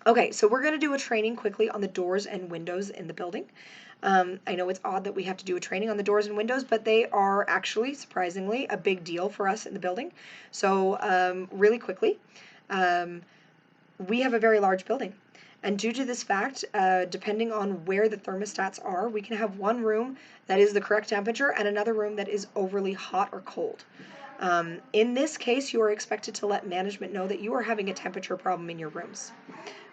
Okay, so we're going to do a training quickly on the doors and windows in the building. I know it's odd that we have to do a training on the doors and windows, but they are actually, surprisingly, a big deal for us in the building. So really quickly, um, we have a very large building. And due to this fact, depending on where the thermostats are, we can have one room that is the correct temperature and another room that is overly hot or cold. In this case, you are expected to let management know that you are having a temperature problem in your rooms.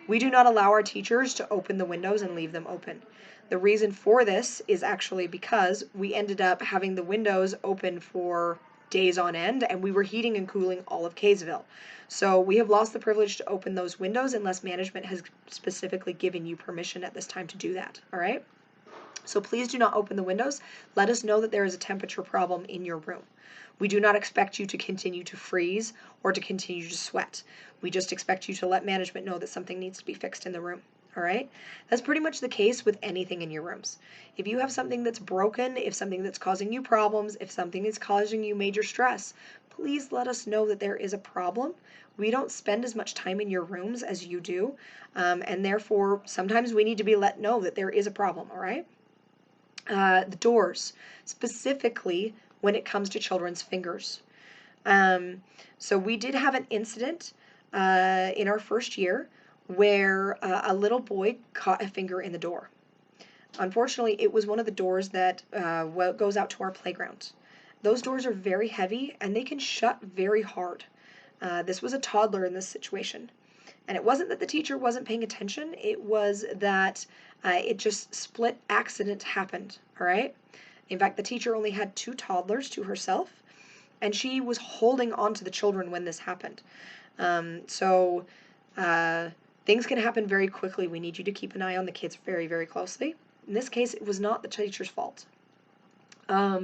We do not allow our teachers to open the windows and leave them open. The reason for this is actually because we ended up having the windows open for days on end, and we were heating and cooling all of Kaysville. So we have lost the privilege to open those windows unless management has specifically given you permission at this time to do that, all right? So please do not open the windows. Let us know that there is a temperature problem in your room. We do not expect you to continue to freeze or to continue to sweat. We just expect you to let management know that something needs to be fixed in the room. All right? That's pretty much the case with anything in your rooms. If you have something that's broken, if something that's causing you problems, if something is causing you major stress, please let us know that there is a problem. We don't spend as much time in your rooms as you do, and therefore sometimes we need to be let know that there is a problem, all right? The doors, specifically when it comes to children's fingers. Um, so we did have an incident in our first year where a little boy caught a finger in the door. Unfortunately, it was one of the doors that goes out to our playground. Those doors are very heavy and they can shut very hard. This was a toddler in this situation. And it wasn't that the teacher wasn't paying attention, it was that it just split accident happened, all right? In fact, the teacher only had two toddlers to herself, and she was holding on to the children when this happened. So things can happen very quickly. We need you to keep an eye on the kids very, very closely. In this case, it was not the teacher's fault. A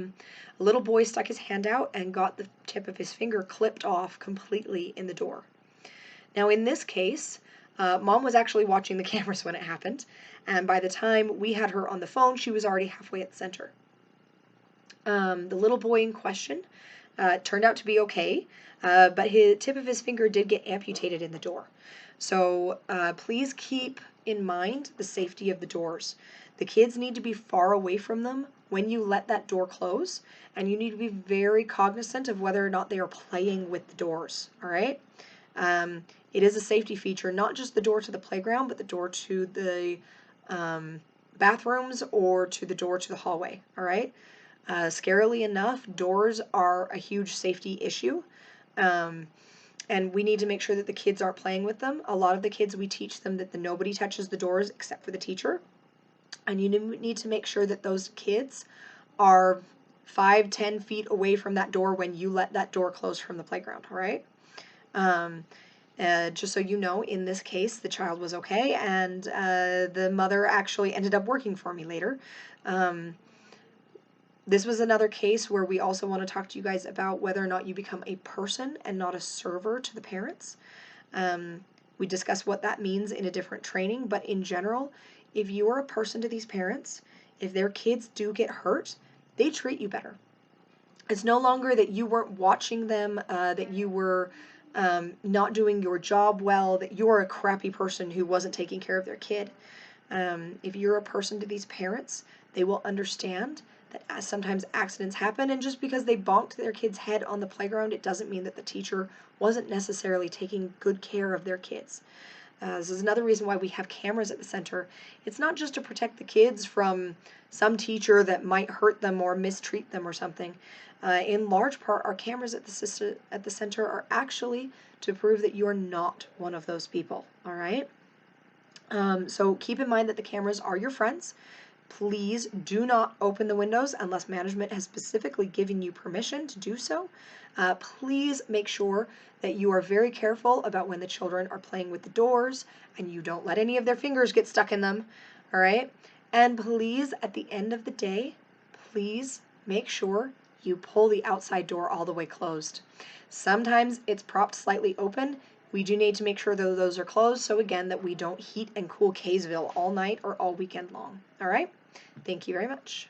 little boy stuck his hand out and got the tip of his finger clipped off completely in the door. Now, in this case, mom was actually watching the cameras when it happened, and by the time we had her on the phone, she was already halfway at the center. The little boy in question turned out to be okay, but his tip of his finger did get amputated in the door. So please keep in mind the safety of the doors. The kids need to be far away from them when you let that door close, and you need to be very cognizant of whether or not they are playing with the doors, all right? It is a safety feature, not just the door to the playground, but the door to the bathrooms or to the door to the hallway, all right? Scarily enough, doors are a huge safety issue, and we need to make sure that the kids aren't playing with them. A lot of the kids, we teach them that nobody touches the doors except for the teacher, and you need to make sure that those kids are 5-10 feet away from that door when you let that door close from the playground, all right? Just so you know, in this case, the child was okay, and the mother actually ended up working for me later. This was another case where we also want to talk to you guys about whether or not you become a person and not a server to the parents. We discussed what that means in a different training, but in general, if you are a person to these parents, if their kids do get hurt, they treat you better. It's no longer that you weren't watching them, that you were not doing your job well, that you're a crappy person who wasn't taking care of their kid. If you're a person to these parents, they will understand that sometimes accidents happen, and just because they bonked their kid's head on the playground, it doesn't mean that the teacher wasn't necessarily taking good care of their kids. This is another reason why we have cameras at the center. It's not just to protect the kids from some teacher that might hurt them or mistreat them or something. In large part, our cameras at the center are actually to prove that you're not one of those people, all right? So keep in mind that the cameras are your friends. Please do not open the windows unless management has specifically given you permission to do so. Please make sure that you are very careful about when the children are playing with the doors and you don't let any of their fingers get stuck in them, all right? And please, at the end of the day, please make sure you pull the outside door all the way closed. Sometimes it's propped slightly open. We do need to make sure that those are closed, so again, that we don't heat and cool Kaysville all night or all weekend long, all right? Thank you very much.